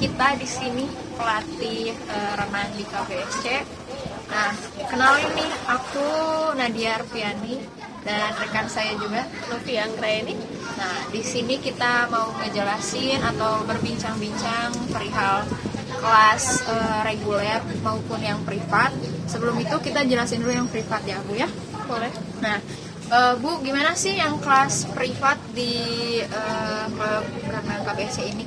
kita di sini pelatih renang di KBSC. Nah, kenalin nih, aku Nadia Arfiani dan rekan saya juga Novi Anggraeni. Nah, di sini kita mau ngejelasin atau berbincang-bincang perihal kelas reguler maupun yang privat. Sebelum itu kita jelasin dulu yang privat ya, Bu ya. Boleh. Nah, Bu, gimana sih yang kelas privat di klub renang KBSC ini?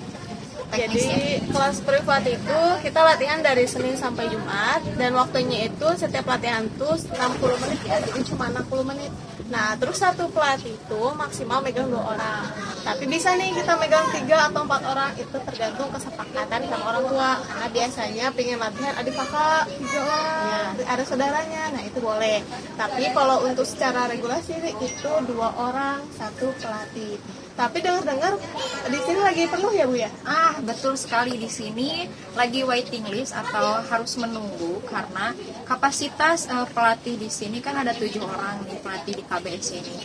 Jadi kelas privat itu kita latihan dari Senin sampai Jumat dan waktunya itu setiap latihan tuh 60 menit ya, jadi cuma 60 menit. Nah, terus satu pelatih itu maksimal megang 2 orang. Tapi bisa nih kita megang 3 atau 4 orang, itu tergantung kesepakatan sama orang tua. Karena biasanya pengen latihan adik kakak 3 orang, ya, ada saudaranya, nah itu boleh. Tapi kalau untuk secara regulasi itu 2 orang, 1 pelatih. Tapi dengar-dengar di sini lagi penuh ya Bu ya? Ah, betul sekali, di sini lagi waiting list atau harus menunggu karena kapasitas pelatih di sini kan ada 7 orang nih pelatih di KBS ini.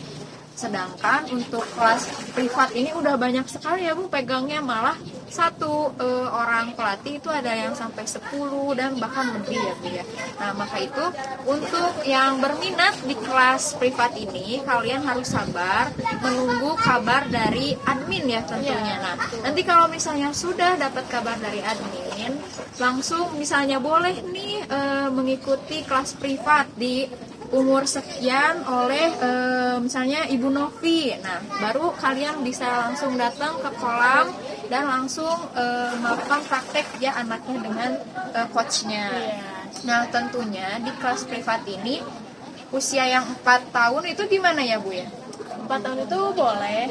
Sedangkan untuk kelas privat ini udah banyak sekali ya Bu pegangnya, malah satu orang pelatih itu ada yang sampai 10 dan bahkan lebih ya Bu ya. Nah, maka itu untuk yang berminat di kelas privat ini kalian harus sabar menunggu kabar dari admin ya tentunya. Nah, nanti kalau misalnya sudah dapat kabar dari admin, langsung misalnya boleh nih mengikuti kelas privat di umur sekian oleh misalnya Ibu Novi. Nah, baru kalian bisa langsung datang ke kolam dan langsung melakukan praktek ya anaknya dengan coachnya. Nah, tentunya di kelas privat ini usia yang 4 tahun itu gimana ya Bu ya? 4 tahun itu boleh.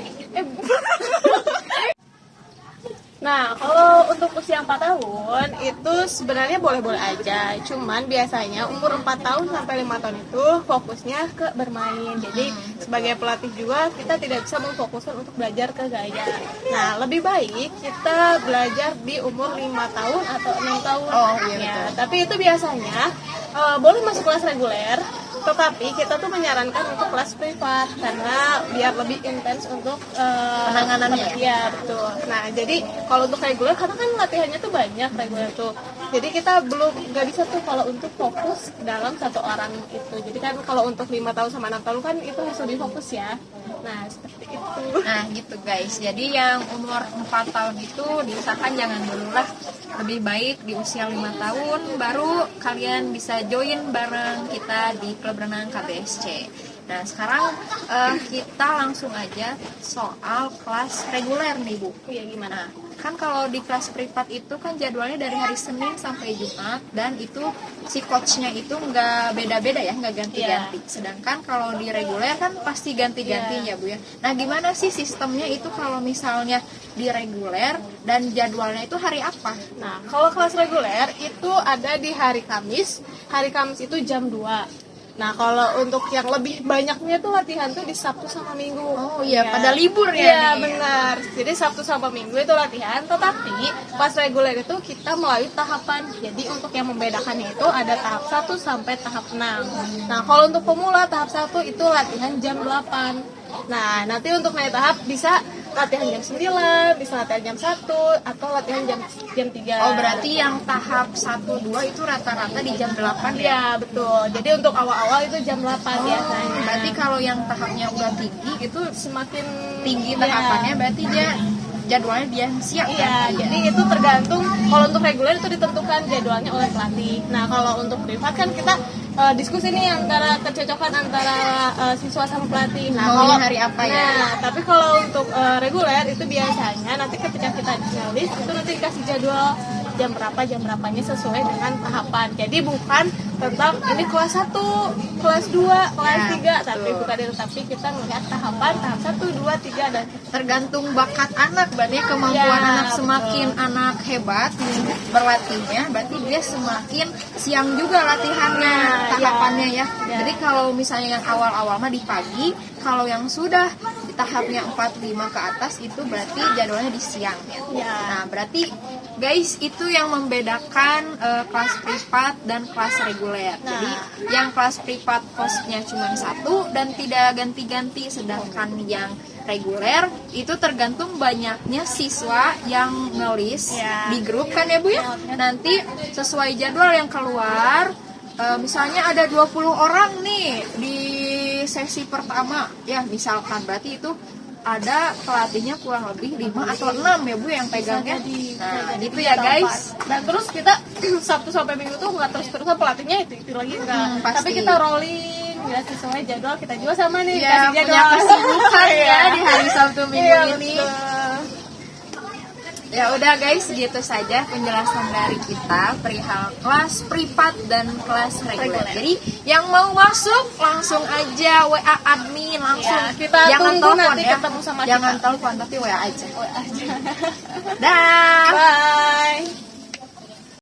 Nah, kalau untuk usia 4 tahun itu sebenarnya boleh-boleh aja. Cuman biasanya umur 4 tahun sampai 5 tahun itu fokusnya ke bermain. Jadi sebagai pelatih juga kita tidak bisa memfokuskan untuk belajar ke gaya. Nah, lebih baik kita belajar di umur 5 tahun atau 6 tahun. Oh, iya, ya, betul. tapi itu biasanya boleh masuk kelas reguler. Tetapi kita tuh menyarankan untuk kelas privat karena biar lebih intens untuk Penanganannya. Iya, betul. Nah, jadi kalau untuk reguler karena kan latihannya tuh banyak reguler tuh. Jadi kita nggak bisa tuh kalau untuk fokus dalam satu orang itu. Jadi kan kalau untuk 5 tahun sama 6 tahun kan itu harus lebih fokus ya. Nah, seperti itu. Nah gitu guys, jadi yang umur 4 tahun itu diusahakan jangan dulu lah. Lebih baik di usia 5 tahun baru kalian bisa join bareng kita di klub renang KBSC. Nah sekarang kita langsung aja soal kelas reguler nih Bu. Iya, gimana? Kan kalau di kelas privat itu kan jadwalnya dari hari Senin sampai Jumat dan itu si coachnya itu nggak beda-beda ya, nggak ganti-ganti. Sedangkan kalau di reguler kan pasti ganti-ganti ya Bu ya. Nah gimana sih sistemnya itu kalau misalnya di reguler dan jadwalnya itu hari apa? Nah, kalau kelas reguler itu ada di hari Kamis. Hari Kamis itu jam 2. Nah, kalau untuk yang lebih banyaknya tuh latihan tuh di Sabtu sama Minggu. Oh iya, pada libur ya Iya, nih. benar. Jadi Sabtu sama Minggu itu latihan, tetapi pas reguler itu kita melalui tahapan. Jadi untuk yang membedakannya itu ada tahap 1 sampai tahap 6. Nah, kalau untuk pemula tahap 1 itu latihan jam 8. Nah, nanti untuk naik tahap bisa latihan jam 9, bisa latihan jam 1 atau latihan jam 3. Oh berarti yang tahap 1-2 itu rata-rata di jam 8 ya? Iya, betul. Jadi untuk awal-awal itu jam 8 biasanya. Berarti kalau yang tahapnya udah tinggi itu Semakin tinggi tahapannya berarti dia jadwalnya dia siap Iya, kan? jadi itu tergantung. Kalau untuk reguler itu ditentukan jadwalnya oleh pelatih. Nah, kalau untuk privat kan kita diskusi nih antara kecocokan antara siswa sama pelatih. Nah, Maunya kalau hari apa ya? Nah, tapi kalau untuk reguler itu biasanya nanti ketika kita di list itu nanti dikasih jadwal jam berapanya sesuai dengan tahapan. Jadi bukan tentang ini kelas 1, kelas 2, kelas 3, tapi bukan itu, tapi kita melihat tahapan tahap 1, 2, 3 dan Tergantung bakat anak, berarti kemampuan Ya, anak semakin anak hebat berlatihnya, berarti dia semakin siang juga latihannya, Nah, tahapannya ya. Ya. Jadi kalau misalnya yang awal-awal mah di pagi, kalau yang sudah di tahapnya 4-5 ke atas itu berarti jadwalnya di siang ya. Ya. Nah, berarti guys itu yang membedakan kelas privat dan kelas reguler. Nah. Jadi yang kelas privat kosnya cuma 1 dan tidak ganti-ganti, sedangkan yang reguler itu tergantung banyaknya siswa yang ngelis Ya. di grup kan ya Bu ya. Nanti sesuai jadwal yang keluar, misalnya ada 20 orang nih di sesi pertama ya misalkan, berarti itu ada pelatihnya kurang lebih 5 atau 6 ya Bu yang pegangnya. Nah gitu ya guys. Dan terus kita Sabtu sampai Minggu tuh nggak terus-terusan pelatihnya itu lagi enggak. pasti. Tapi kita rolling ya sesuai jadwal, kita juga sama nih Ya, kasih punya kesibukan ya di hari Sabtu Minggu Iya, ini. betul. Ya udah guys, gitu saja penjelasan dari kita perihal kelas privat dan kelas reguler. Jadi yang mau masuk langsung aja WA admin langsung. Ya, kita jangan tunggu telepon nanti ya. ketemu sama Jangan kita. telepon tapi WA aja. Dah. Bye.